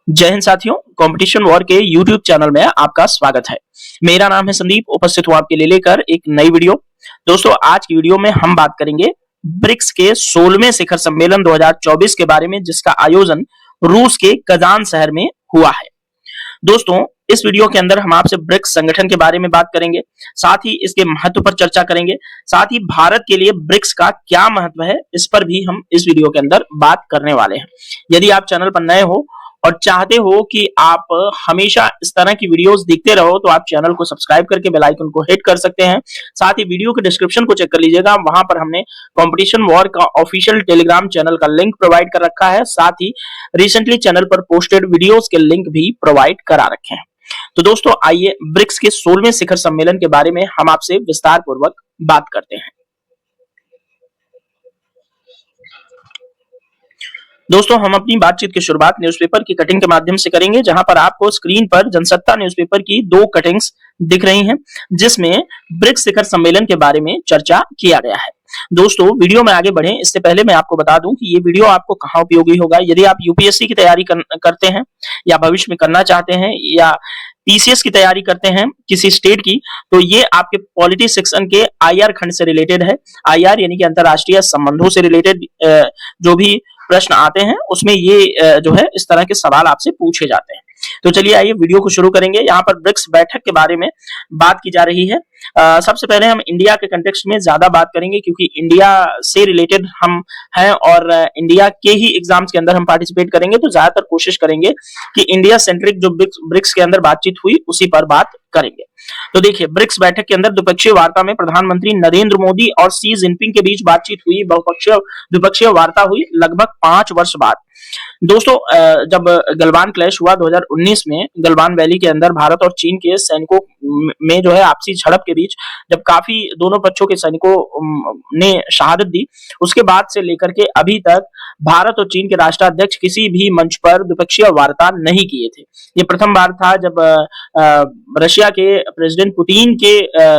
जय हिंद साथियों, competition war के यूट्यूब चैनल में आपका स्वागत है। मेरा नाम है संदीप, उपस्थित हूं आपके लिए लेकर एक नई वीडियो। दोस्तों, आज की वीडियो में हम बात करेंगे ब्रिक्स के 16वें शिखर सम्मेलन 2024 के बारे में, जिसका आयोजन रूस के कजान शहर में हुआ है। दोस्तों, इस वीडियो के अंदर हम आपसे ब्रिक्स संगठन के बारे में बात करेंगे, साथ ही इसके महत्व पर चर्चा करेंगे, साथ ही भारत के लिए ब्रिक्स का क्या महत्व है, इस पर भी हम इस वीडियो के अंदर बात करने वाले हैं। यदि आप चैनल पर नए हो और चाहते हो कि आप हमेशा इस तरह की वीडियोस देखते रहो, तो आप चैनल को सब्सक्राइब करके बेल आइकन को हिट कर सकते हैं। साथ ही वीडियो के डिस्क्रिप्शन को चेक कर लीजिएगा, वहां पर हमने कंपटीशन वॉर का ऑफिशियल टेलीग्राम चैनल का लिंक प्रोवाइड कर रखा है। साथ ही रिसेंटली चैनल पर पोस्टेड वीडियोस के लिंक भी प्रोवाइड करा रखे हैं। तो दोस्तों, आइए ब्रिक्स के 16वें शिखर सम्मेलन के बारे में हम आपसे विस्तार पूर्वक बात करते हैं। दोस्तों, हम अपनी बातचीत की शुरुआत न्यूज़पेपर की कटिंग के माध्यम से करेंगे, जहां पर आपको स्क्रीन पर जनसत्ता न्यूज़पेपर की 2 कटिंग्स दिख रही हैं, जिसमें ब्रिक्स शिखर सम्मेलन के बारे में चर्चा किया गया है। दोस्तों, वीडियो में आगे बढ़ें इससे पहले मैं आपको बता दूं कि ये वीडियो आपको कहां उपयोगी होगा। यदि आप यूपीएससी की तैयारी करते हैं या भविष्य में करना चाहते हैं या पीसीएस की तैयारी करते हैं किसी स्टेट की, तो ये आपके पॉलिटी सेक्शन के आईआर खंड से रिलेटेड है। आईआर यानी कि अंतरराष्ट्रीय संबंधों से रिलेटेड जो भी प्रश्न आते हैं, उसमें ये जो है इस तरह के सवाल आपसे पूछे जाते हैं। तो चलिए आइए वीडियो को शुरू करेंगे। यहाँ पर ब्रिक्स बैठक के बारे में बात की जा रही है। सबसे पहले हम इंडिया के कंटेक्स्ट में ज्यादा बात करेंगे, क्योंकि इंडिया से रिलेटेड हम हैं और इंडिया के ही एग्जाम्स के अंदर हम पार्टिसिपेट करेंगे, तो ज्यादातर कोशिश करेंगे कि इंडिया सेंट्रिक जो ब्रिक्स के अंदर बातचीत हुई उसी पर बात करेंगे। तो देखिए, ब्रिक्स बैठक के अंदर द्विपक्षीय वार्ता में प्रधानमंत्री नरेंद्र मोदी और शी जिनपिंग के बीच बातचीत हुई। बहुपक्षीय द्विपक्षीय वार्ता हुई लगभग 5 वर्ष बाद। दोस्तों, जब गलवान क्लैश हुआ 2019 में, गलवान वैली के अंदर भारत और चीन के सैनिकों में जो है आपसी झड़प के बीच जब काफी दोनों पक्षों के सैनिकों ने शहादत दी, उसके बाद से लेकर के अभी तक भारत और चीन के राष्ट्राध्यक्ष किसी भी मंच पर द्विपक्षीय वार्ता नहीं किए थे। ये प्रथम बार था जब रशिया के प्रेसिडेंट पुतिन के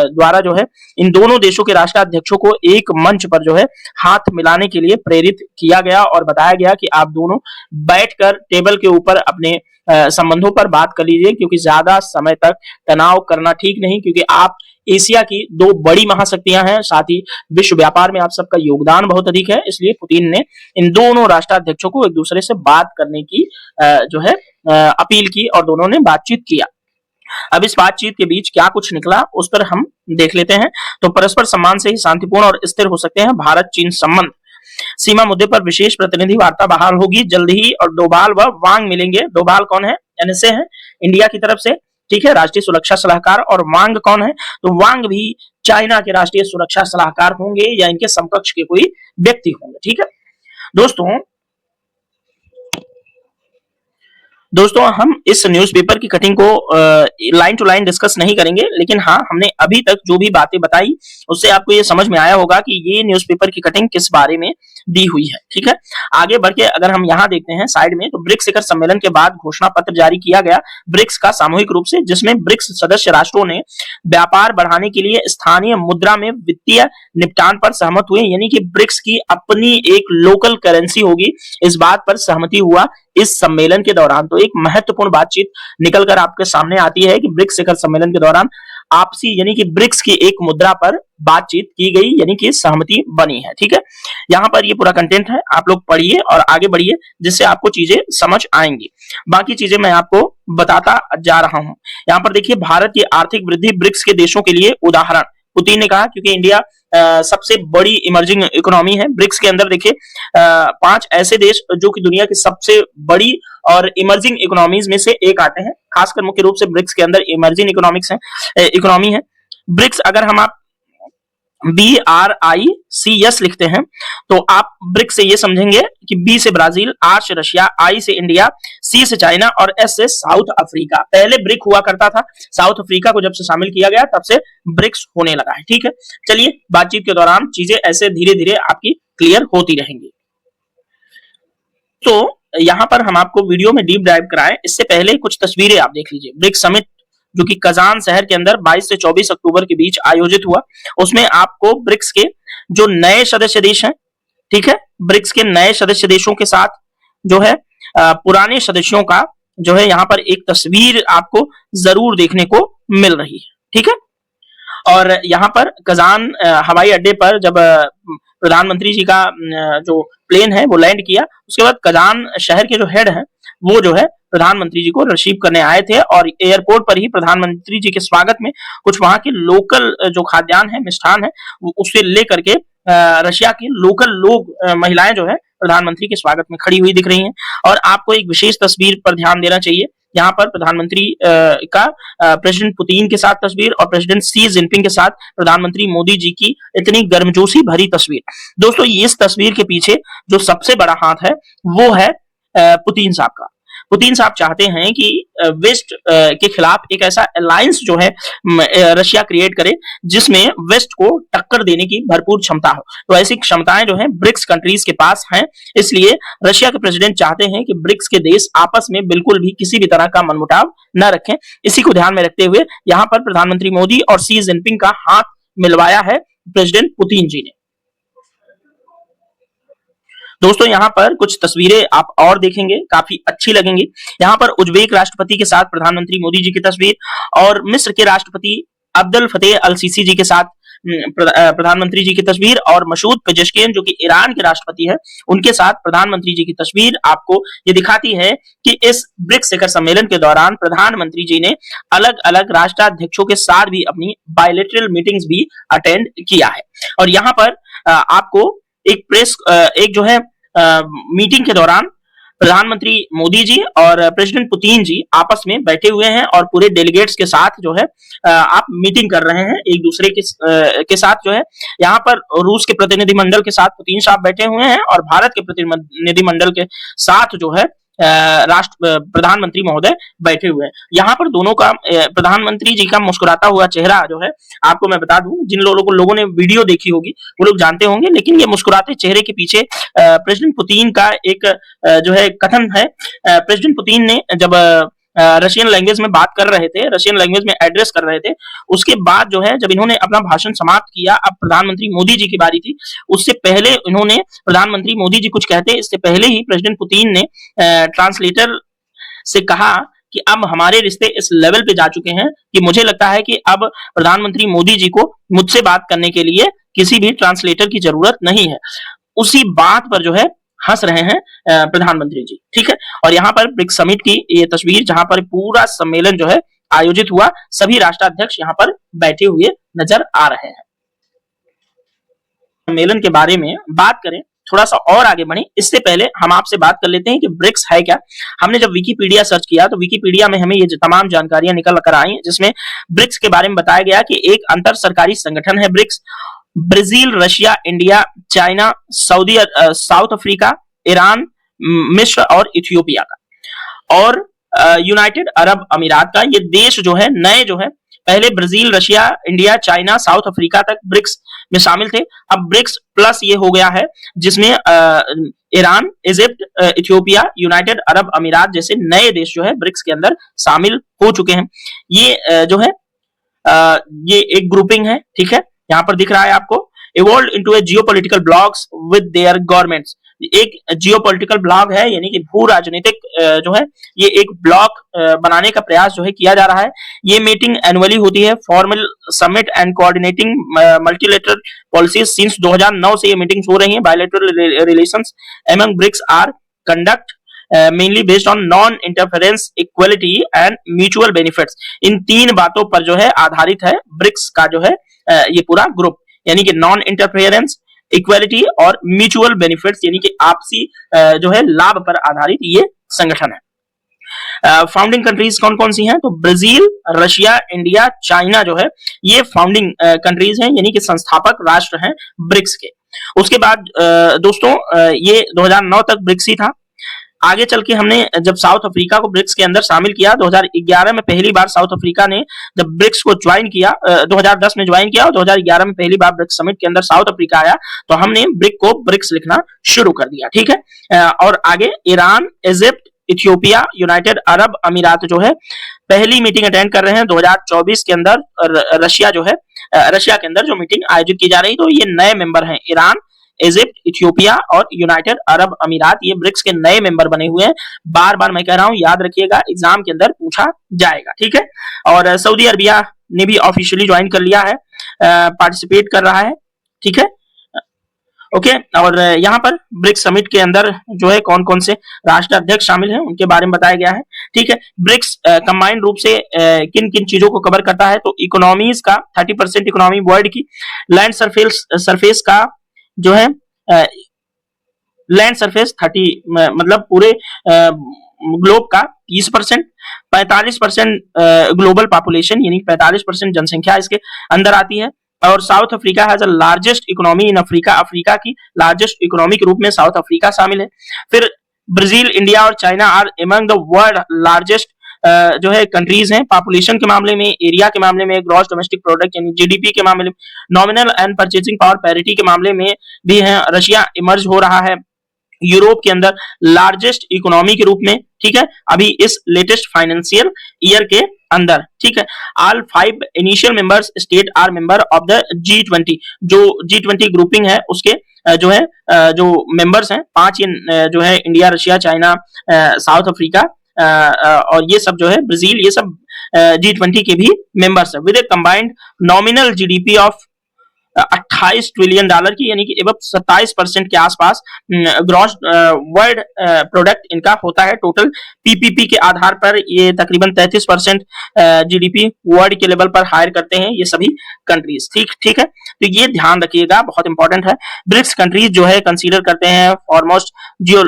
द्वारा जो है इन दोनों देशों के राष्ट्राध्यक्षों को एक मंच पर जो है हाथ मिलाने के लिए प्रेरित किया गया और बताया गया कि आप दोनों बैठकर टेबल के ऊपर अपने संबंधों पर बात कर लीजिए, क्योंकि ज्यादा समय तक तनाव करना ठीक नहीं, क्योंकि आप एशिया की 2 बड़ी महाशक्तियां हैं, साथ ही विश्व व्यापार में आप सबका योगदान बहुत अधिक है। इसलिए पुतिन ने इन दोनों राष्ट्राध्यक्षों को एक दूसरे से बात करने की जो है अपील की और दोनों ने बातचीत किया। अब इस बातचीत के बीच क्या कुछ निकला, उस पर हम देख लेते हैं। तो परस्पर सम्मान से ही शांतिपूर्ण और स्थिर हो सकते हैं भारत चीन संबंध। सीमा मुद्दे पर विशेष प्रतिनिधि वार्ता बहाल होगी जल्द ही, और डोभाल व वांग मिलेंगे। डोभाल कौन है? एनएसए है इंडिया की तरफ से, ठीक है, राष्ट्रीय सुरक्षा सलाहकार। और वांग कौन है? तो वांग भी चाइना के राष्ट्रीय सुरक्षा सलाहकार होंगे या इनके समकक्ष के कोई व्यक्ति होंगे, ठीक है। दोस्तों, हम इस न्यूज़पेपर की कटिंग को लाइन टू लाइन डिस्कस नहीं करेंगे, लेकिन हाँ, हमने अभी तक जो भी बातें बताई उससे आपको ये समझ में आया होगा कि ये न्यूज़पेपर की कटिंग किस बारे में दी हुई है, ठीक है। आगे बढ़ के अगर हम यहाँ देखते हैं साइड में, तो ब्रिक्स शिखर सम्मेलन के बाद घोषणा पत्र जारी किया गया ब्रिक्स का सामूहिक रूप से, जिसमें ब्रिक्स सदस्य राष्ट्रों ने व्यापार बढ़ाने के लिए स्थानीय मुद्रा में वित्तीय निपटान पर सहमत हुए, यानी कि ब्रिक्स की अपनी एक लोकल करेंसी होगी, इस बात पर सहमति हुआ इस सम्मेलन के दौरान। तो एक महत्वपूर्ण बातचीत निकलकर आपके सामने आती है कि ब्रिक्स शिखर सम्मेलन के दौरान आपसी यानी कि ब्रिक्स की एक मुद्रा पर बातचीत की गई, यानी कि सहमति बनी है, ठीक है। यहाँ पर ये पूरा कंटेंट है, आप लोग पढ़िए और आगे बढ़िए, जिससे आपको चीजें समझ आएंगी। बाकी चीजें मैं आपको बताता जा रहा हूं। यहाँ पर देखिए, भारत की आर्थिक वृद्धि ब्रिक्स के देशों के लिए उदाहरण, पुतिन ने कहा, क्योंकि इंडिया सबसे बड़ी इमर्जिंग इकोनॉमी है। ब्रिक्स के अंदर देखिए 5 ऐसे देश जो कि दुनिया की सबसे बड़ी और इमर्जिंग इकोनॉमीज में से एक आते हैं। खासकर मुख्य रूप से ब्रिक्स के अंदर इमर्जिंग इकोनॉमी है। ब्रिक्स अगर हम आप BRICS लिखते हैं, तो आप ब्रिक्स से ये समझेंगे कि B से ब्राजील, R से रशिया, I से इंडिया, C से चाइना और S से साउथ अफ्रीका। पहले ब्रिक हुआ करता था, साउथ अफ्रीका को जब से शामिल किया गया तब से ब्रिक्स होने लगा है, ठीक है। चलिए, बातचीत के दौरान चीजें ऐसे धीरे धीरे आपकी क्लियर होती रहेंगी। तो यहाँ पर हम आपको वीडियो में डीप डाइव कराएं, इससे पहले कुछ तस्वीरें आप देख लीजिए। ब्रिक्स समिट जो कि कजान शहर के अंदर 22 से 24 अक्टूबर के बीच आयोजित हुआ, उसमें आपको ब्रिक्स के जो नए सदस्य देश हैं, ठीक है, ब्रिक्स के नए सदस्य देशों के साथ जो है पुराने सदस्यों का जो है यहाँ पर एक तस्वीर आपको जरूर देखने को मिल रही है, ठीक है। और यहाँ पर कजान हवाई अड्डे पर जब प्रधानमंत्री जी का जो प्लेन है वो लैंड किया, उसके बाद कजान शहर के जो हेड हैं वो जो है प्रधानमंत्री जी को रिसीव करने आए थे, और एयरपोर्ट पर ही प्रधानमंत्री जी के स्वागत में कुछ वहां के लोकल जो खाद्यान्न है, मिष्ठान है, उससे लेकर के रशिया के लोकल लोग, महिलाएं जो है प्रधानमंत्री के स्वागत में खड़ी हुई दिख रही हैं। और आपको एक विशेष तस्वीर पर ध्यान देना चाहिए, यहाँ पर प्रधानमंत्री का प्रेसिडेंट पुतिन के साथ तस्वीर और प्रेसिडेंट सी जिनपिंग के साथ प्रधानमंत्री मोदी जी की इतनी गर्मजोशी भरी तस्वीर। दोस्तों, इस तस्वीर के पीछे जो सबसे बड़ा हाथ है वो है पुतिन साहब का। पुतिन साहब चाहते हैं कि वेस्ट के खिलाफ एक ऐसा अलायंस जो है रशिया क्रिएट करे जिसमें वेस्ट को टक्कर देने की भरपूर क्षमता हो। तो ऐसी क्षमताएं जो है ब्रिक्स कंट्रीज के पास हैं, इसलिए रशिया के प्रेसिडेंट चाहते हैं कि ब्रिक्स के देश आपस में बिल्कुल भी किसी भी तरह का मनमुटाव न रखें। इसी को ध्यान में रखते हुए यहाँ पर प्रधानमंत्री मोदी और सी जिनपिंग का हाथ मिलवाया है प्रेसिडेंट पुतिन जी ने। दोस्तों, यहाँ पर कुछ तस्वीरें आप और देखेंगे, काफी अच्छी लगेंगी। यहाँ पर उज्बेक राष्ट्रपति के साथ प्रधानमंत्री मोदी जी की तस्वीर, और मिस्र के राष्ट्रपति अब्दुल फतेह अल सीसी जी के साथ प्रधानमंत्री जी की तस्वीर, और मसूद पेजेश्कियन जो कि ईरान के राष्ट्रपति है उनके साथ प्रधानमंत्री जी की तस्वीर आपको ये दिखाती है कि इस ब्रिक्स शिखर सम्मेलन के दौरान प्रधानमंत्री जी ने अलग अलग राष्ट्राध्यक्षों के साथ भी अपनी बायलैटरल मीटिंग्स भी अटेंड किया है। और यहाँ पर आपको एक जो है मीटिंग के दौरान प्रधानमंत्री मोदी जी और प्रेसिडेंट पुतिन जी आपस में बैठे हुए हैं और पूरे डेलीगेट्स के साथ जो है आप मीटिंग कर रहे हैं एक दूसरे के साथ। जो है यहाँ पर रूस के प्रतिनिधिमंडल के साथ पुतिन साहब बैठे हुए हैं और भारत के प्रतिनिधिमंडल के साथ जो है प्रधानमंत्री महोदय बैठे हुए हैं। यहाँ पर दोनों का प्रधानमंत्री जी का मुस्कुराता हुआ चेहरा जो है, आपको मैं बता दूं, जिन लोगों ने वीडियो देखी होगी वो लोग जानते होंगे, लेकिन ये मुस्कुराते चेहरे के पीछे प्रेसिडेंट पुतिन का एक जो है कथन है। प्रेसिडेंट पुतिन ने जब रशियन लैंग्वेज में बात कर रहे थे, रशियन लैंग्वेज में एड्रेस कर रहे थे, उसके बाद जो है जब इन्होंने अपना भाषण समाप्त किया, अब प्रधानमंत्री मोदी जी की बारी थी, उससे पहले इन्होंने प्रधानमंत्री मोदी जी कुछ कहते इससे पहले ही प्रेसिडेंट पुतिन ने ट्रांसलेटर से कहा कि अब हमारे रिश्ते इस लेवल पे जा चुके हैं कि मुझे लगता है कि अब प्रधानमंत्री मोदी जी को मुझसे बात करने के लिए किसी भी ट्रांसलेटर की जरूरत नहीं है। उसी बात पर जो है हंस रहे हैं प्रधानमंत्री जी, ठीक है। और यहाँ पर ब्रिक्स समिट की ये तस्वीर, जहां पर पूरा सम्मेलन जो है आयोजित हुआ, सभी राष्ट्राध्यक्ष यहाँ पर बैठे हुए नजर आ रहे हैं। सम्मेलन के बारे में बात करें, थोड़ा सा और आगे बढ़े, इससे पहले हम आपसे बात कर लेते हैं कि ब्रिक्स है क्या। हमने जब विकिपीडिया सर्च किया तो विकिपीडिया में हमें ये तमाम जानकारियां निकल कर आई, जिसमें ब्रिक्स के बारे में बताया गया कि एक अंतर सरकारी संगठन है BRICS. Brazil, Russia, India, China, South Africa, Iran, मिस्र और इथियोपिया का, और यूनाइटेड अरब अमीरात का। ये देश जो है नए जो है, पहले Brazil, Russia, India, China, South Africa तक ब्रिक्स में शामिल थे। अब ब्रिक्स प्लस ये हो गया है जिसमें Iran, Egypt, Ethiopia, United Arab अमीरात जैसे नए देश जो है ब्रिक्स के अंदर शामिल हो चुके हैं। ये जो है ये एक ग्रुपिंग है, ठीक है, यहाँ पर दिख रहा है आपको। Evolve into A geopolitical blocks with their governments, एक जियोपॉलिटिकल ब्लॉक है, यानी कि भू राजनीतिक जो है ये एक ब्लॉक बनाने का प्रयास जो है किया जा रहा है। ये मीटिंग एनुअली होती है, formal summit and coordinating multilateral policies. Since 2009 से ये मीटिंग्स हो रही हैं। Bilateral relations among BRICS are conduct mainly based on non interference, equality and mutual benefits. इन तीन बातों पर जो है आधारित है ब्रिक्स का जो है ये पूरा ग्रुप, यानी कि नॉन इंटरफेरेंस, इक्वालिटी और म्यूचुअल बेनिफिट्स, यानी कि आपसी जो है लाभ पर आधारित ये संगठन है। फाउंडिंग कंट्रीज कौन कौन सी हैं? तो ब्राजील, रशिया, इंडिया, चाइना जो है ये फाउंडिंग कंट्रीज हैं, यानी कि संस्थापक राष्ट्र हैं ब्रिक्स के। उसके बाद दोस्तों ये 2009 तक ब्रिक्स ही था। आगे चल के हमने जब साउथ अफ्रीका को ब्रिक्स के अंदर शामिल किया, 2011 में पहली बार साउथ अफ्रीका ने जब ब्रिक्स को ज्वाइन किया, 2010 में ज्वाइन किया और 2011 में पहली बार ब्रिक्स समिट के अंदर साउथ अफ्रीका आया, तो हमने ब्रिक को ब्रिक्स लिखना शुरू कर दिया, ठीक है। और आगे Iran, Egypt, Ethiopia, United Arab अमीरात जो है पहली मीटिंग अटेंड कर रहे हैं 2024 के अंदर। रशिया जो है रशिया के अंदर जो मीटिंग आयोजित की जा रही, तो ये नए मेंबर हैं ईरान, इजिप्ट, इथियोपिया और यूनाइटेड अरब अमीरात, ये ब्रिक्स के नए मेंबर बने हुए हैं। बार बार मैं कह रहा हूं, याद रखिएगा, एग्जाम के अंदर पूछा जाएगा, ठीक है। और सऊदी अरबिया ने भी ऑफिशियली ज्वाइन कर लिया है, पार्टिसिपेट कर रहा है, ठीक है। ओके, और यहाँ पर ब्रिक्स समिट के अंदर जो है कौन कौन से राष्ट्र अध्यक्ष शामिल हैं उनके बारे में बताया गया है, ठीक है। ब्रिक्स कंबाइंड रूप से किन किन चीजों को कवर करता है, तो इकोनॉमीज का 30% इकोनॉमी वर्ल्ड की, लैंड सरफेस का जो है लैंड सरफेस 30 मतलब पूरे ग्लोब का 30%, 45% ग्लोबल पॉपुलेशन यानी 45% जनसंख्या इसके अंदर आती है। और South Africa has a largest economy in Africa, Africa की लार्जेस्ट इकोनॉमी के रूप में साउथ अफ्रीका शामिल है। फिर ब्राजील, इंडिया और China are among the world largest जो है कंट्रीज हैं, पॉपुलेशन के मामले में, एरिया के मामले में, ग्रॉस डोमेस्टिक प्रोडक्ट यानी जीडीपी के मामले में, nominal and purchasing power parity के मामले में भी है। रशिया इमर्ज हो रहा है यूरोप के अंदर लार्जेस्ट इकोनॉमी के रूप में, ठीक है, अभी इस लेटेस्ट फाइनेंशियल ईयर के अंदर, ठीक है। All 5 initial members state are member of the G20, जो G20 ग्रुपिंग है उसके जो है जो मेंबर्स हैं 5 जो है India, Russia, China, South Africa और ये सब जो है ब्राजील, ये सब G20 के भी मेंबर्स है, with A combined nominal GDP of 28 trillion dollar की, यानी कि एवं 27% के आसपास ग्रॉस वर्ल्ड प्रोडक्ट इनका होता है। टोटल पीपीपी के आधार पर ये तकरीबन 33% जीडीपी वर्ल्ड के लेवल पर हायर करते हैं ये सभी कंट्रीज, ठीक है। तो ये ध्यान रखिएगा, बहुत इंपॉर्टेंट है। ब्रिक्स कंट्रीज जो है कंसीडर करते हैं फॉरमोस्ट जियो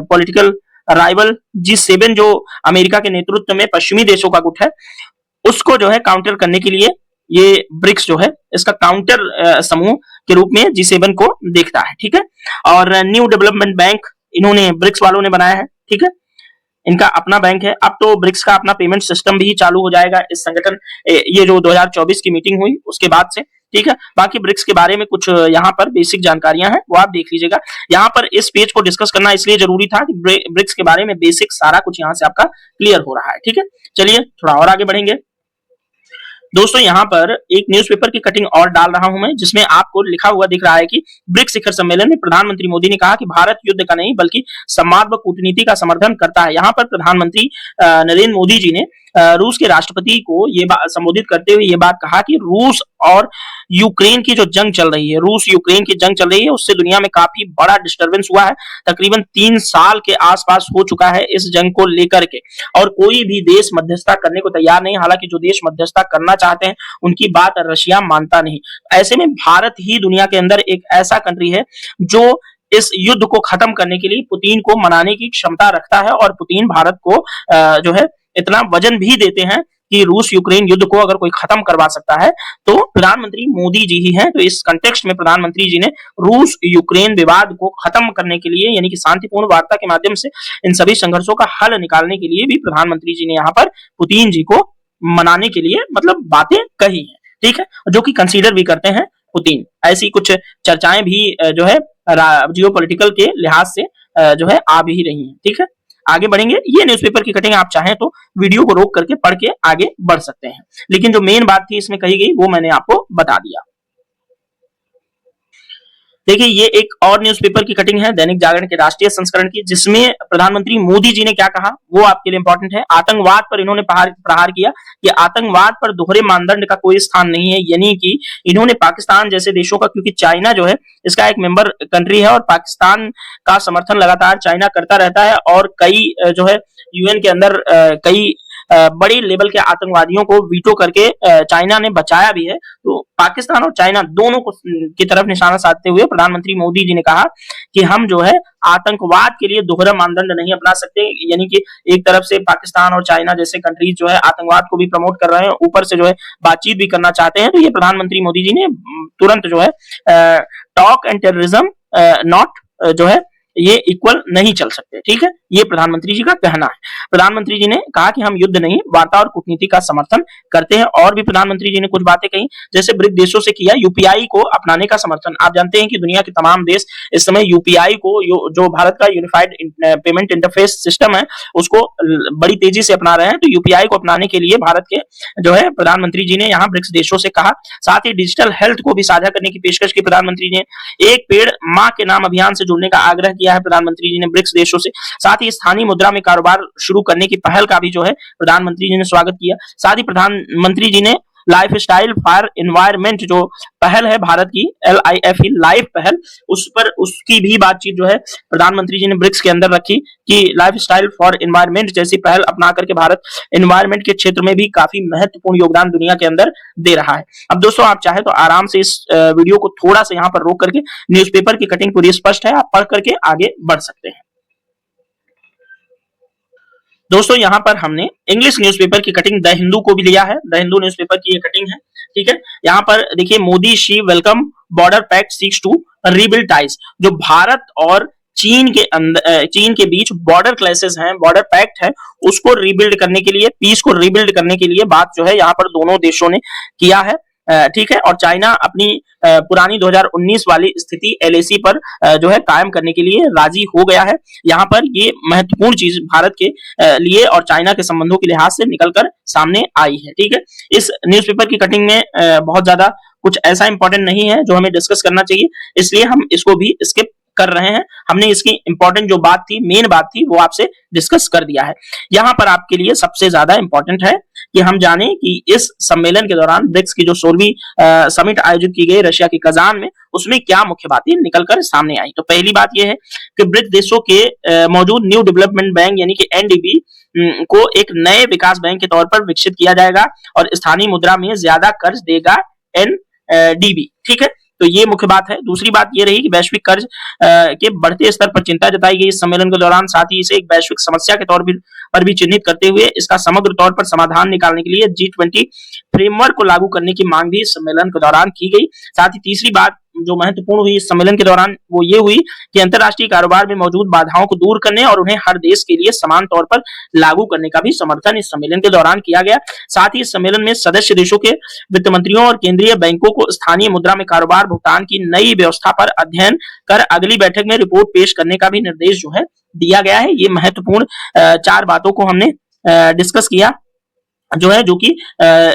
पॉलिटिकल राइवल G7 जो अमेरिका के नेतृत्व में पश्चिमी देशों का गुट है, उसको जो है काउंटर करने के लिए ये ब्रिक्स जो है इसका काउंटर समूह के रूप में G7 को देखता है, ठीक है। और न्यू डेवलपमेंट बैंक इन्होंने ब्रिक्स वालों ने बनाया है, ठीक है, इनका अपना बैंक है। अब तो ब्रिक्स का अपना पेमेंट सिस्टम भी चालू हो जाएगा इस संगठन, ये जो 2024 की मीटिंग हुई उसके बाद से, ठीक है। बाकी ब्रिक्स के बारे में कुछ यहाँ पर बेसिक जानकारियां हैं वो आप देख लीजिएगा। यहाँ पर इस पेज को डिस्कस करना इसलिए जरूरी था कि ब्रिक्स के बारे में बेसिक सारा कुछ यहाँ से आपका क्लियर हो रहा है, ठीक है। चलिए थोड़ा और आगे बढ़ेंगे दोस्तों। यहाँ पर एक न्यूज़पेपर की कटिंग और डाल रहा हूं मैं, जिसमें आपको लिखा हुआ दिख रहा है कि ब्रिक्स शिखर सम्मेलन में प्रधानमंत्री मोदी ने कहा कि भारत युद्ध का नहीं बल्कि संवाद व कूटनीति का समर्थन करता है। यहाँ पर प्रधानमंत्री नरेंद्र मोदी जी ने रूस के राष्ट्रपति को ये बात संबोधित करते हुए ये बात कहा कि रूस और यूक्रेन की जो जंग चल रही है, रूस यूक्रेन की जंग चल रही है, उससे दुनिया में काफी बड़ा डिस्टरबेंस हुआ है। तकरीबन 3 साल के आसपास हो चुका है इस जंग को लेकर के, और कोई भी देश मध्यस्थता करने को तैयार नहीं। हालांकि जो देश मध्यस्थता करना चाहते हैं उनकी बात रशिया मानता नहीं। ऐसे में भारत ही दुनिया के अंदर एक ऐसा कंट्री है जो इस युद्ध को खत्म करने के लिए पुतिन को मनाने की क्षमता रखता है, और पुतिन भारत को जो है इतना वजन भी देते हैं कि रूस यूक्रेन युद्ध को अगर कोई खत्म करवा सकता है तो प्रधानमंत्री मोदी जी ही हैं। तो इस कंटेक्स्ट में प्रधानमंत्री जी ने रूस यूक्रेन विवाद को खत्म करने के लिए, यानी कि शांतिपूर्ण वार्ता के माध्यम से इन सभी संघर्षों का हल निकालने के लिए भी प्रधानमंत्री जी ने यहाँ पर पुतिन जी को मनाने के लिए मतलब बातें कही है, ठीक है, जो कि कंसीडर भी करते हैं पुतिन। ऐसी कुछ चर्चाएं भी जो है जियोपॉलिटिकल के लिहाज से जो है आ भी रही हैं, ठीक है। आगे बढ़ेंगे। ये न्यूज़पेपर की कटिंग आप चाहें तो वीडियो को रोक करके पढ़ के आगे बढ़ सकते हैं, लेकिन जो मेन बात थी इसमें कही गई वो मैंने आपको बता दिया। देखिए ये एक और न्यूज़पेपर की कटिंग है दैनिक जागरण के राष्ट्रीय संस्करण की, जिसमें प्रधानमंत्री मोदी जी ने क्या कहा वो आपके लिए इंपॉर्टेंट है। आतंकवाद पर इन्होंने प्रहार किया कि आतंकवाद पर दोहरे मानदंड का कोई स्थान नहीं है, यानी कि इन्होंने पाकिस्तान जैसे देशों का, क्योंकि चाइना जो है इसका एक मेंबर कंट्री है और पाकिस्तान का समर्थन लगातार चाइना करता रहता है, और कई जो है यूएन के अंदर कई बड़ी लेवल के आतंकवादियों को वीटो करके चाइना ने बचाया भी है। तो पाकिस्तान और चाइना दोनों को की तरफ निशाना साधते हुए प्रधानमंत्री मोदी जी ने कहा कि हम जो है आतंकवाद के लिए दोहरा मानदंड नहीं अपना सकते, यानी कि एक तरफ से पाकिस्तान और चाइना जैसे कंट्रीज जो है आतंकवाद को भी प्रमोट कर रहे हैं, ऊपर से जो है बातचीत भी करना चाहते हैं। तो ये प्रधानमंत्री मोदी जी ने तुरंत जो है टॉक एंड टेररिज्म नॉट जो है ये इक्वल नहीं चल सकते। ठीक है, ये प्रधानमंत्री जी का कहना है। प्रधानमंत्री जी ने कहा कि हम युद्ध नहीं, वार्ता और कूटनीति का समर्थन करते हैं। और भी प्रधानमंत्री जी ने कुछ बातें कही, जैसे ब्रिक्स देशों से किया यूपीआई को अपनाने का समर्थन। आप जानते हैं कि दुनिया के तमाम देश इस समय यूपीआई को, जो भारत का यूनिफाइड पेमेंट इंटरफेस सिस्टम है, उसको बड़ी तेजी से अपना रहे हैं। तो यूपीआई को अपनाने के लिए भारत के जो है प्रधानमंत्री जी ने यहाँ ब्रिक्स देशों से कहा। साथ ही डिजिटल हेल्थ को भी साझा करने की पेशकश की प्रधानमंत्री ने। एक पेड़ मां के नाम अभियान से जुड़ने का आग्रह किया है प्रधानमंत्री जी ने ब्रिक्स देशों से। साथ ही स्थानीय मुद्रा में कारोबार शुरू करने की पहल का भी जो है प्रधानमंत्री जी ने स्वागत किया। साथ ही प्रधानमंत्री जी ने लाइफ स्टाइल फॉर एनवायरमेंट जो पहल है भारत की, LIFE लाइफ पहल, उस पर उसकी भी बातचीत जो है प्रधानमंत्री जी ने ब्रिक्स के अंदर रखी कि लाइफ स्टाइल फॉर एनवायरमेंट जैसी पहल अपना करके भारत एनवायरमेंट के क्षेत्र में भी काफी महत्वपूर्ण योगदान दुनिया के अंदर दे रहा है। अब दोस्तों आप चाहे तो आराम से इस वीडियो को थोड़ा सा यहाँ पर रोक करके, न्यूज़पेपर की कटिंग पूरी स्पष्ट है, आप पढ़ करके आगे बढ़ सकते हैं। दोस्तों यहाँ पर हमने इंग्लिश न्यूज़पेपर की कटिंग द हिंदू को भी लिया है। द हिंदू न्यूज़पेपर की ये कटिंग है। ठीक है, यहाँ पर देखिए, Modi Xi welcome border pact seeks to rebuild ties. जो भारत और चीन के बीच बॉर्डर क्लैशेस हैं, बॉर्डर पैक्ट है, उसको रीबिल्ड करने के लिए, पीस को रीबिल्ड करने के लिए बात जो है यहाँ पर दोनों देशों ने किया है। ठीक है, और चाइना अपनी पुरानी 2019 वाली स्थिति LAC पर जो है कायम करने के लिए राजी हो गया है। यहाँ पर ये महत्वपूर्ण चीज भारत के लिए और चाइना के संबंधों के लिहाज से निकलकर सामने आई है। ठीक है, इस न्यूज़पेपर की कटिंग में बहुत ज्यादा कुछ ऐसा इंपॉर्टेंट नहीं है जो हमें डिस्कस करना चाहिए, इसलिए हम इसको भी स्किप कर रहे हैं। हमने इसकी इंपॉर्टेंट जो बात थी, मेन बात थी, वो आपसे डिस्कस कर दिया है। यहाँ पर आपके लिए सबसे ज्यादा इंपॉर्टेंट है कि हम जाने कि इस सम्मेलन के दौरान ब्रिक्स की जो 16वीं समिट आयोजित की गई रशिया के कजान में, उसमें क्या मुख्य बातें निकलकर सामने आई। तो पहली बात यह है कि ब्रिक्स देशों के मौजूद न्यू डेवलपमेंट बैंक यानी कि NDB को एक नए विकास बैंक के तौर पर विकसित किया जाएगा और स्थानीय मुद्रा में ज्यादा कर्ज देगा NDB। ठीक है, तो ये मुख्य बात है। दूसरी बात ये रही कि वैश्विक कर्ज के बढ़ते स्तर पर चिंता जताई गई इस सम्मेलन के दौरान। साथ ही इसे एक वैश्विक समस्या के तौर पर भी चिन्हित करते हुए इसका समग्र तौर पर समाधान निकालने के लिए G20 फ्रेमवर्क को लागू करने की मांग भी इस सम्मेलन के दौरान की गई। साथ ही तीसरी बात जो महत्वपूर्ण हुई इस सम्मेलन के दौरान वो ये हुई कि अंतरराष्ट्रीय कारोबार में मौजूद बाधाओं को दूर करने और उन्हें हर देश के लिए समान तौर पर लागू करने का भी समर्थन इस सम्मेलन के दौरान किया गया। साथ ही इस सम्मेलन में सदस्य देशों के वित्त मंत्रियों और केंद्रीय बैंकों को स्थानीय मुद्रा में कारोबार भुगतान की नई व्यवस्था पर अध्ययन कर अगली बैठक में रिपोर्ट पेश करने का भी निर्देश जो है दिया गया है। ये महत्वपूर्ण 4 बातों को हमने डिस्कस किया जो है, जो कि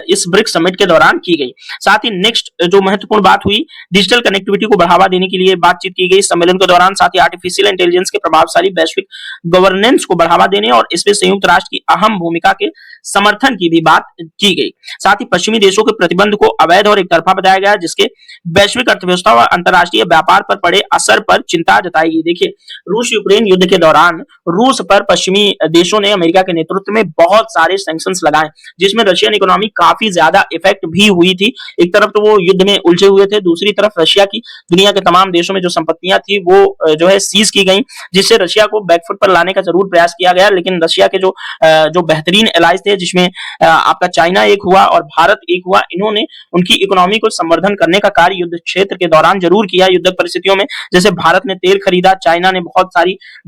इस ब्रिक्स समिट के दौरान की गई। साथ ही नेक्स्ट जो महत्वपूर्ण बात हुई, डिजिटल कनेक्टिविटी को बढ़ावा देने के लिए बातचीत की गई सम्मेलन के दौरान। साथ ही आर्टिफिशियल इंटेलिजेंस के प्रभावशाली वैश्विक गवर्नेंस को बढ़ावा देने और इसमें संयुक्त राष्ट्र की अहम भूमिका के समर्थन की भी बात की गई। साथ ही पश्चिमी देशों के प्रतिबंध को अवैध और एकतरफा बताया गया, जिसके वैश्विक अर्थव्यवस्था और अंतरराष्ट्रीय व्यापार पर पड़े असर पर चिंता जताई गई। देखिए, रूस यूक्रेन युद्ध के दौरान रूस पर पश्चिमी देशों ने अमेरिका के नेतृत्व में बहुत सारे सैंक्शंस लगाए, जिसमें रशियन इकोनॉमी काफी ज्यादा इफेक्ट भी हुई थी। एक तरफ तो वो युद्ध में उलझे हुए थे, दूसरी तरफ रशिया की दुनिया के तमाम देशों में जो संपत्तियां थी वो जो है सीज की गई, जिससे रशिया को बैकफुट पर लाने का जरूर प्रयास किया गया। लेकिन रशिया के जो बेहतरीन एलाइज थे, जिसमें आपका चाइना एक हुआ और भारत एक हुआ, इन्होंने उनकी इकोनॉमी को संवर्धन करने का कार्य युद्ध क्षेत्र के दौरान जरूर किया। युद्ध परिस्थितियों में जैसे भारत ने तेल खरीदा, चाइना ने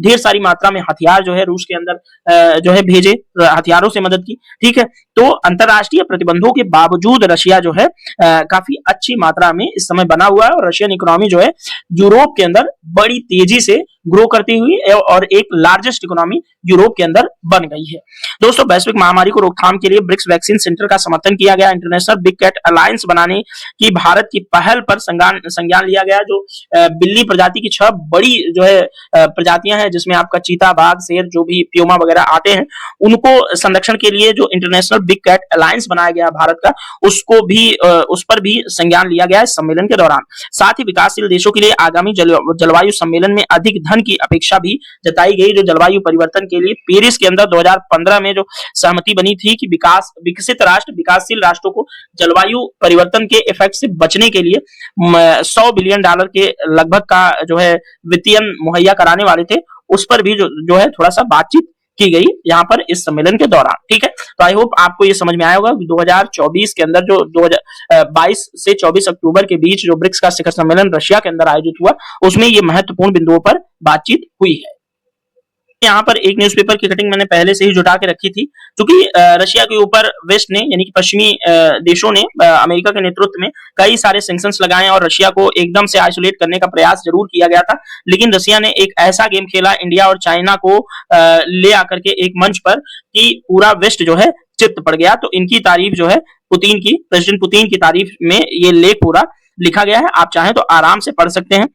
ढेर सारी मात्रा में हथियार जो है रूस के अंदर जो है भेजे, हथियारों से मदद की। ठीक है, तो अंतरराष्ट्रीय प्रतिबंधों के बावजूद रशिया जो है काफी अच्छी मात्रा में इस समय बना हुआ है और रशियन इकोनॉमी जो है यूरोप के अंदर बड़ी तेजी से ग्रो करती हुई और एक लार्जेस्ट इकोनॉमी यूरोप के अंदर बन गई है। दोस्तों, वैश्विक महामारी को रोकथाम के लिए ब्रिक्स वैक्सीन सेंटर का समर्थन किया गया। इंटरनेशनल बिग कैट अलायंस बनाने की भारत की पहल पर संज्ञान लिया गया। जो बिल्ली प्रजाति की 6 बड़ी जो है प्रजातियां हैं, जिसमें आपका चीता, बाघ, शेर, जो भी प्यूमा वगैरह आते हैं, उनको संरक्षण के लिए जो इंटरनेशनल बिग कैट अलायंस बनाया गया भारत का, उस पर भी संज्ञान लिया गया इस सम्मेलन के दौरान। साथ ही विकासशील देशों के लिए आगामी जलवायु सम्मेलन में अधिक धन की अपेक्षा भी जताई गई। जो जलवायु परिवर्तन के लिए पेरिस के अंदर 2015 में जो सहमति बनी थी कि विकसित राष्ट्र विकासशील राष्ट्रों को जलवायु परिवर्तन के इफेक्ट से बचने के लिए $100 बिलियन के लगभग का जो है वित्तीय मुहैया कराने वाले थे, उस पर भी जो है थोड़ा सा बातचीत की गई यहाँ पर इस सम्मेलन के दौरान। ठीक है, तो आई होप आपको ये समझ में आया होगा कि 2024 के अंदर जो 2022 से 24 अक्टूबर के बीच जो ब्रिक्स का शिखर सम्मेलन रशिया के अंदर आयोजित हुआ, उसमें ये महत्वपूर्ण बिंदुओं पर बातचीत हुई है। यहाँ पर एक न्यूज़पेपर की कटिंग मैंने पहले से ही जुटा के रखी थी, क्योंकि रशिया के ऊपर वेस्ट ने यानी कि पश्चिमी देशों ने अमेरिका के नेतृत्व में कई सारे सैंक्शंस लगाए और रशिया को एकदम से आइसोलेट करने का प्रयास जरूर किया गया था, लेकिन रशिया ने एक ऐसा गेम खेला इंडिया और चाइना को ले आकर के एक मंच पर कि पूरा वेस्ट जो है चित्त पड़ गया। तो इनकी तारीफ जो है प्रेसिडेंट पुतिन की तारीफ में ये लेख पूरा लिखा गया है, आप चाहें तो आराम से पढ़ सकते हैं।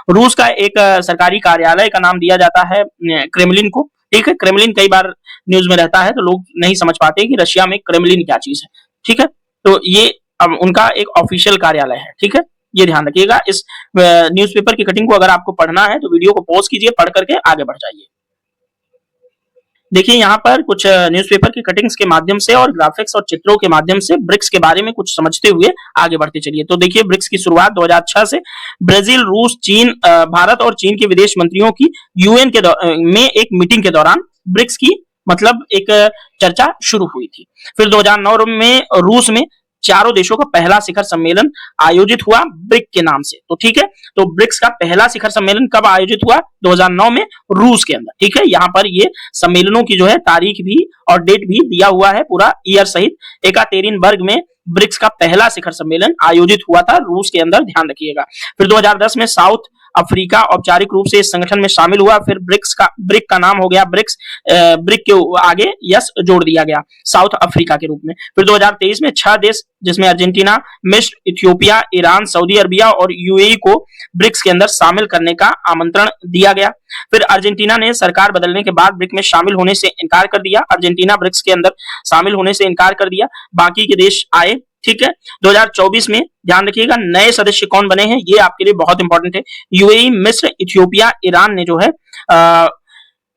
रूस का एक सरकारी कार्यालय का नाम दिया जाता है क्रेमलिन को। ठीक है, क्रेमलिन कई बार न्यूज में रहता है तो लोग नहीं समझ पाते कि रशिया में क्रेमलिन क्या चीज है। ठीक है, तो ये उनका एक ऑफिशियल कार्यालय है। ठीक है, ये ध्यान रखिएगा। इस न्यूज़पेपर की कटिंग को अगर आपको पढ़ना है तो वीडियो को पॉज कीजिए, पढ़ करके आगे बढ़ जाइए। देखिए यहाँ पर कुछ न्यूज़पेपर की कटिंग्स के माध्यम से और ग्राफिक्स और चित्रों के माध्यम से ब्रिक्स के बारे में कुछ समझते हुए आगे बढ़ते चलिए। तो देखिए ब्रिक्स की शुरुआत 2006 से ब्राजील, रूस, चीन, भारत और चीन के विदेश मंत्रियों की यूएन के में एक मीटिंग के दौरान ब्रिक्स की मतलब एक चर्चा शुरू हुई थी। फिर 2009 में रूस में चारों देशों का पहला शिखर सम्मेलन आयोजित हुआ ब्रिक के नाम से। तो ठीक है, तो ब्रिक्स का पहला शिखर सम्मेलन कब आयोजित हुआ? 2009 में रूस के अंदर। ठीक है, यहाँ पर ये सम्मेलनों की जो है तारीख भी और डेट भी दिया हुआ है पूरा ईयर सहित। एकातेरिनबर्ग में ब्रिक्स का पहला शिखर सम्मेलन आयोजित हुआ था रूस के अंदर, ध्यान रखिएगा। फिर 2010 में साउथ अफ्रीका औपचारिक रूप से इस संगठन में शामिल हुआ। फिर ब्रिक का नाम हो गया ब्रिक्स, ब्रिक के आगे यस जोड़ दिया गया साउथ अफ्रीका के रूप में। फिर 2023 में 6 देश जिसमें अर्जेंटीना, मिस्र, इथियोपिया, ईरान, सऊदी अरबिया और यूएई को ब्रिक्स के अंदर शामिल करने का आमंत्रण दिया गया। फिर अर्जेंटीना ने सरकार बदलने के बाद ब्रिक में शामिल होने से इनकार कर दिया। अर्जेंटीना ब्रिक्स के अंदर शामिल होने से इनकार कर दिया, बाकी के देश आए। ठीक है, 2024 में ध्यान रखिएगा नए सदस्य कौन बने हैं, ये आपके लिए बहुत इंपॉर्टेंट है। यूएई, मिस्र, इथियोपिया, ईरान ने जो है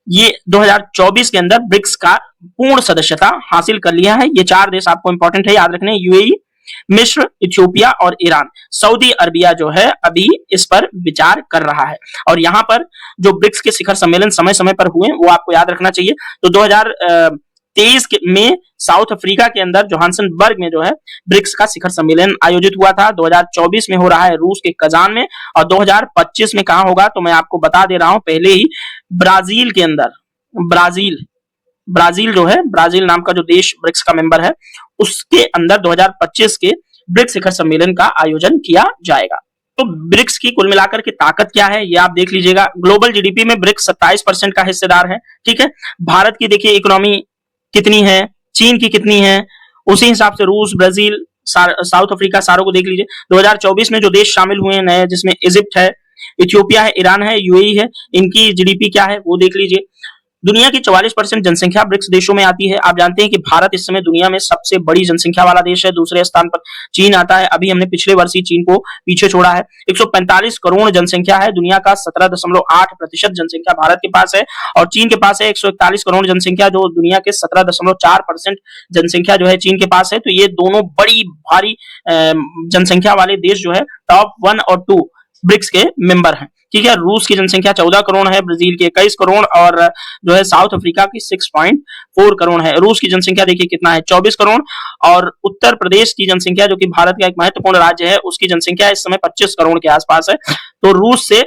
ये 2024 के अंदर ब्रिक्स का पूर्ण सदस्यता हासिल कर लिया है। ये 4 देश आपको इंपॉर्टेंट है याद रखने, यूएई, मिस्र, इथियोपिया और ईरान। सऊदी अरबिया जो है अभी इस पर विचार कर रहा है। और यहाँ पर जो ब्रिक्स के शिखर सम्मेलन समय समय पर हुए वो आपको याद रखना चाहिए। तो 2023 में साउथ अफ्रीका के अंदर जोहान्सबर्ग में जो है ब्रिक्स का शिखर सम्मेलन आयोजित हुआ था। 2024 में हो रहा है रूस के कजान में, और 2025 में कहां होगा तो मैं आपको बता दे रहा हूं पहले ही, ब्राजील के अंदर। ब्राजील जो है, ब्राजील नाम का जो देश ब्रिक्स का मेंबर है, उसके अंदर 2025 के ब्रिक्स शिखर सम्मेलन का आयोजन किया जाएगा। तो ब्रिक्स की कुल मिलाकर के ताकत क्या है ये आप देख लीजिएगा। ग्लोबल जीडीपी में ब्रिक्स 27% का हिस्सेदार है। ठीक है, भारत की देखिए इकोनॉमी कितनी है, चीन की कितनी है, उसी हिसाब से रूस, ब्राजील, साउथ अफ्रीका सारों को देख लीजिए। 2024 में जो देश शामिल हुए हैं नए, जिसमें इजिप्ट है, इथियोपिया है, ईरान है, यूएई है, इनकी जीडीपी क्या है वो देख लीजिए। दुनिया की 44% जनसंख्या ब्रिक्स देशों में आती है। आप जानते हैं कि भारत इस समय दुनिया में सबसे बड़ी जनसंख्या वाला देश है, दूसरे स्थान पर चीन आता है। अभी हमने पिछले वर्ष ही चीन को पीछे छोड़ा है। 145 करोड़ जनसंख्या है, दुनिया का 17.8% जनसंख्या भारत के पास है, और चीन के पास है 141 करोड़ जनसंख्या, जो दुनिया के 17.4% जनसंख्या जो है चीन के पास है। तो ये दोनों बड़ी भारी जनसंख्या वाले देश जो है टॉप 1 और 2 ब्रिक्स के मेंबर हैं। ठीक है, रूस की जनसंख्या 14 करोड़ है, ब्राजील की 21 करोड़ और जो है साउथ अफ्रीका की 6.4 करोड़ है। रूस की जनसंख्या देखिए कितना है, 24 करोड़, और उत्तर प्रदेश की जनसंख्या जो कि भारत का एक महत्वपूर्ण राज्य है, उसकी जनसंख्या इस समय 25 करोड़ के आसपास है। तो रूस से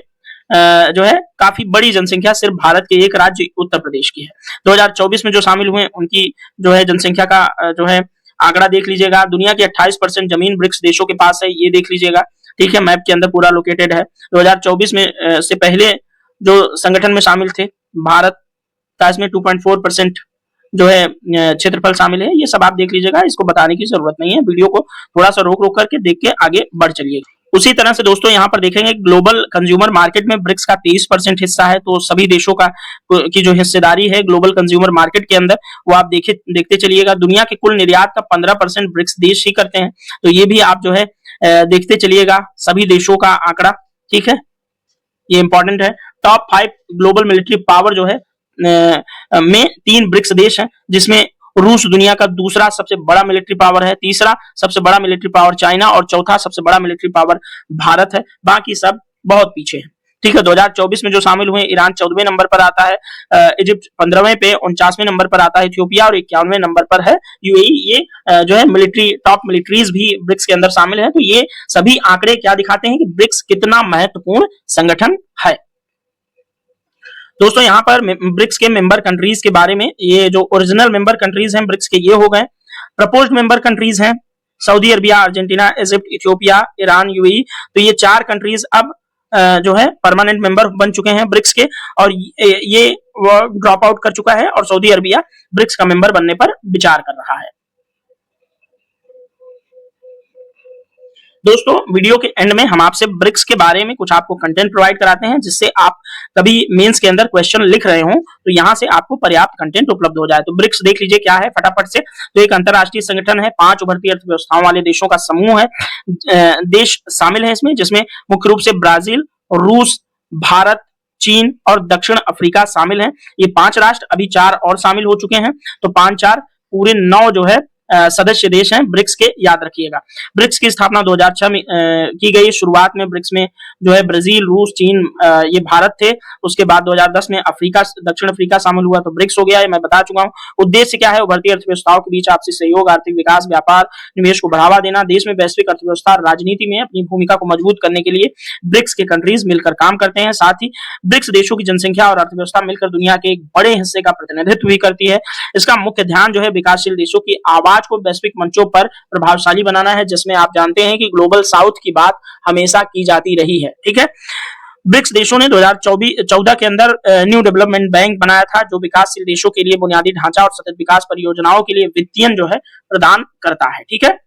जो है काफी बड़ी जनसंख्या सिर्फ भारत के एक राज्य उत्तर प्रदेश की है। 2024 में जो शामिल हुए उनकी जो है जनसंख्या का जो है आंकड़ा देख लीजिएगा। दुनिया की 28% जमीन ब्रिक्स देशों के पास है, ये देख लीजिएगा। ठीक है, मैप के अंदर पूरा लोकेटेड है। 2024 में से पहले जो संगठन में शामिल थे भारत का इसमें 2.4% जो है क्षेत्रफल शामिल है। ये सब आप देख लीजिएगा, इसको बताने की जरूरत नहीं है, वीडियो को थोड़ा सा रोक रोक करके देख के आगे बढ़ चलिए। उसी तरह से दोस्तों यहाँ पर देखेंगे ग्लोबल कंज्यूमर मार्केट में ब्रिक्स का 23% हिस्सा है। तो सभी देशों का की जो हिस्सेदारी है ग्लोबल कंज्यूमर मार्केट के अंदर वो आप देखते चलिएगा। दुनिया के कुल निर्यात का 15% ब्रिक्स देश ही करते हैं। तो ये भी आप जो है देखते चलिएगा सभी देशों का आंकड़ा। ठीक है, ये इंपॉर्टेंट है। टॉप 5 ग्लोबल मिलिट्री पावर जो है में 3 ब्रिक्स देश हैं, जिसमें रूस दुनिया का दूसरा सबसे बड़ा मिलिट्री पावर है, तीसरा सबसे बड़ा मिलिट्री पावर चाइना और चौथा सबसे बड़ा मिलिट्री पावर भारत है। बाकी सब बहुत पीछे है। ठीक है। 2024 में जो शामिल हुए, ईरान 14वें नंबर पर आता है, इजिप्ट 15वें पे, 49वें नंबर पर आता है इथियोपिया, और 51वें नंबर पर है यूएई। ये जो है मिलिट्री, टॉप मिलिट्रीज भी ब्रिक्स के अंदर शामिल है। तो ये सभी आंकड़े क्या दिखाते हैं कि ब्रिक्स कितना महत्वपूर्ण संगठन है। दोस्तों यहाँ पर ब्रिक्स के मेंबर कंट्रीज के बारे में, ये जो ओरिजिनल मेंबर कंट्रीज हैं ब्रिक्स के ये हो गए। प्रपोज्ड मेंबर कंट्रीज हैं Saudi Arabia, Argentina, Egypt, Ethiopia, Iran, UAE. तो ये 4 कंट्रीज अब जो है परमानेंट मेंबर बन चुके हैं ब्रिक्स के, और ये ड्रॉप आउट कर चुका है, और सऊदी अरबिया ब्रिक्स का मेंबर बनने पर विचार कर रहा है। दोस्तों वीडियो के एंड में हम आपसे ब्रिक्स के बारे में कुछ आपको कंटेंट प्रोवाइड कराते हैं, जिससे आप कभी मेंस के अंदर क्वेश्चन लिख रहे हो तो यहां से आपको पर्याप्त कंटेंट उपलब्ध हो जाए। तो ब्रिक्स देख लीजिए क्या है फटाफट से। तो एक अंतरराष्ट्रीय संगठन है, 5 उभरती अर्थव्यवस्थाओं वाले देशों का समूह है। देश शामिल है इसमें, जिसमें मुख्य रूप से ब्राजील, रूस, भारत, चीन और दक्षिण अफ्रीका शामिल हैं। ये 5 राष्ट्र, अभी 4 और शामिल हो चुके हैं। तो 5-4 पूरे 9 जो है सदस्य देश हैं ब्रिक्स के, याद रखिएगा। ब्रिक्स की स्थापना 2006 में की गई। शुरुआत में ब्रिक्स में जो है ब्राजील, रूस, चीन, ये भारत थे। उसके बाद 2010 में अफ्रीका, दक्षिण अफ्रीका शामिल हुआ तो ब्रिक्स हो गया है, मैं बता चुका हूँ। उद्देश्य क्या है? उभरती अर्थव्यवस्थाओं के बीच आपसी सहयोग, आर्थिक विकास, व्यापार, निवेश को बढ़ावा देना। देश में वैश्विक अर्थव्यवस्था और राजनीति में अपनी भूमिका को मजबूत करने के लिए ब्रिक्स के कंट्रीज मिलकर काम करते हैं। साथ ही ब्रिक्स देशों की जनसंख्या और अर्थव्यवस्था मिलकर दुनिया के एक बड़े हिस्से का प्रतिनिधित्व भी करती है। इसका मुख्य ध्यान जो है विकासशील देशों की आवाज को वैश्विक मंचों पर प्रभावशाली बनाना है, जिसमें आप जानते हैं कि ग्लोबल साउथ की बात हमेशा की जाती रही है। ठीक है। ब्रिक्स देशों ने 2014 के अंदर न्यू डेवलपमेंट बैंक बनाया था, जो विकासशील देशों के लिए बुनियादी ढांचा और सतत विकास परियोजनाओं के लिए वित्तीय जो है प्रदान करता है। ठीक है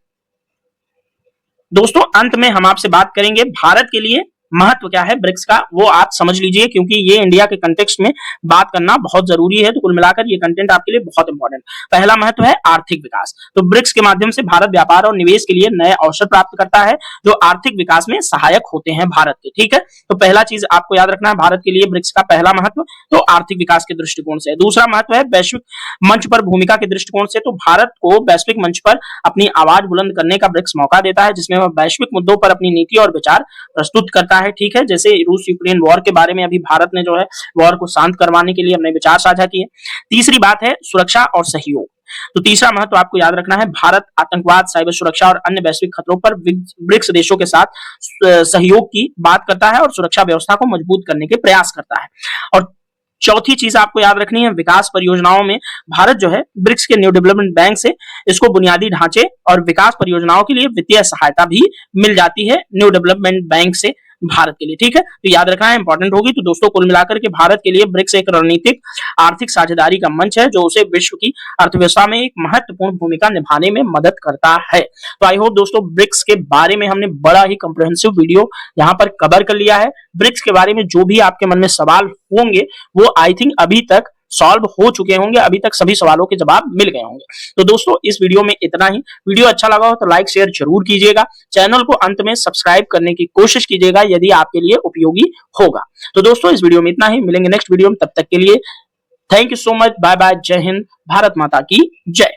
दोस्तों, अंत में हम आपसे बात करेंगे भारत के लिए महत्व क्या है ब्रिक्स का, वो आप समझ लीजिए, क्योंकि ये इंडिया के कंटेक्स्ट में बात करना बहुत जरूरी है। तो कुल मिलाकर ये कंटेंट आपके लिए बहुत इंपॉर्टेंट। पहला महत्व है आर्थिक विकास। तो ब्रिक्स के माध्यम से भारत व्यापार और निवेश के लिए नए अवसर प्राप्त करता है, जो आर्थिक विकास में सहायक होते हैं भारत के। ठीक है, तो पहला चीज आपको याद रखना है भारत के लिए ब्रिक्स का पहला महत्व तो आर्थिक विकास के दृष्टिकोण से। दूसरा महत्व है वैश्विक मंच पर भूमिका के दृष्टिकोण से। तो भारत को वैश्विक मंच पर अपनी आवाज बुलंद करने का ब्रिक्स मौका देता है, जिसमें वह वैश्विक मुद्दों पर अपनी नीति और विचार प्रस्तुत करता है। ठीक है, जैसे रूस यूक्रेन वॉर के बारे में अभी भारत ने जो है वॉर को शांत करवाने के लिए अपने विचार साझा किए। तीसरी बात है सुरक्षा और सहयोग। तो तीसरा महत्व आपको याद रखना है, भारत आतंकवाद, साइबर सुरक्षा और अन्य वैश्विक खतरों पर ब्रिक्स देशों के साथ सहयोग की बात करता है और सुरक्षा व्यवस्था को मजबूत करने के प्रयास करता है। और चौथी चीज आपको याद रखनी है, विकास परियोजनाओं में भारत जो है ब्रिक्स के न्यू डेवलपमेंट बैंक से इसको बुनियादी ढांचे और विकास परियोजनाओं के लिए वित्तीय सहायता भी मिल जाती है न्यू डेवलपमेंट बैंक से भारत के लिए। ठीक है, तो याद रखना है, इंपॉर्टेंट होगी। तो दोस्तों कुल मिलाकर के भारत के लिए ब्रिक्स एक रणनीतिक आर्थिक साझेदारी का मंच है, जो उसे विश्व की अर्थव्यवस्था में एक महत्वपूर्ण भूमिका निभाने में मदद करता है। तो आई होप दोस्तों ब्रिक्स के बारे में हमने बड़ा ही कॉम्प्रिहेंसिव वीडियो यहाँ पर कवर कर लिया है। ब्रिक्स के बारे में जो भी आपके मन में सवाल होंगे वो आई थिंक अभी तक सॉल्व हो चुके होंगे, अभी तक सभी सवालों के जवाब मिल गए होंगे। तो दोस्तों इस वीडियो में इतना ही। वीडियो अच्छा लगा हो तो लाइक शेयर जरूर कीजिएगा। चैनल को अंत में सब्सक्राइब करने की कोशिश कीजिएगा यदि आपके लिए उपयोगी होगा। तो दोस्तों इस वीडियो में इतना ही, मिलेंगे नेक्स्ट वीडियो में, तब तक के लिए thank you so much, bye bye, जय हिंद, भारत माता की जय।